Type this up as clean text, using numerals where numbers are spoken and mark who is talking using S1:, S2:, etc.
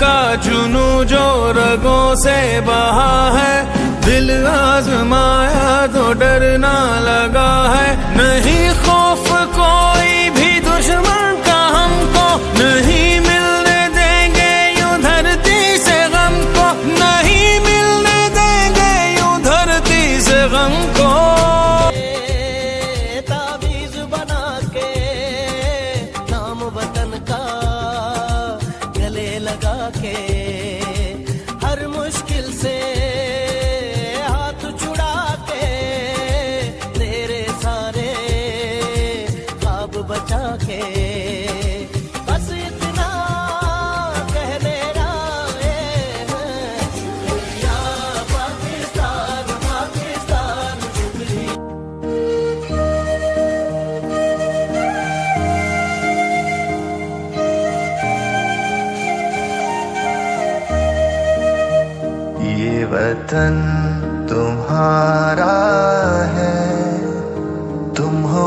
S1: का जुनू जो रगों से बहा है, दिल आजमाया तो डरना लगा है। नहीं खौफ कोई भी दुश्मन का हमको, नहीं मिलने देंगे यूं धरती से गम को, नहीं मिलने देंगे यूं धरती से गम को।
S2: तावीज़ बना के नाम वतन का गले लगा के, हर मुश्किल से हाथ छुड़ा के, तेरे सारे ख्वाब बचा के, बस इतना कहने आए हैं, या पाकिस्तान पाकिस्तान शुक्रिया।
S3: ये वतन तुम्हारा है, तुम हो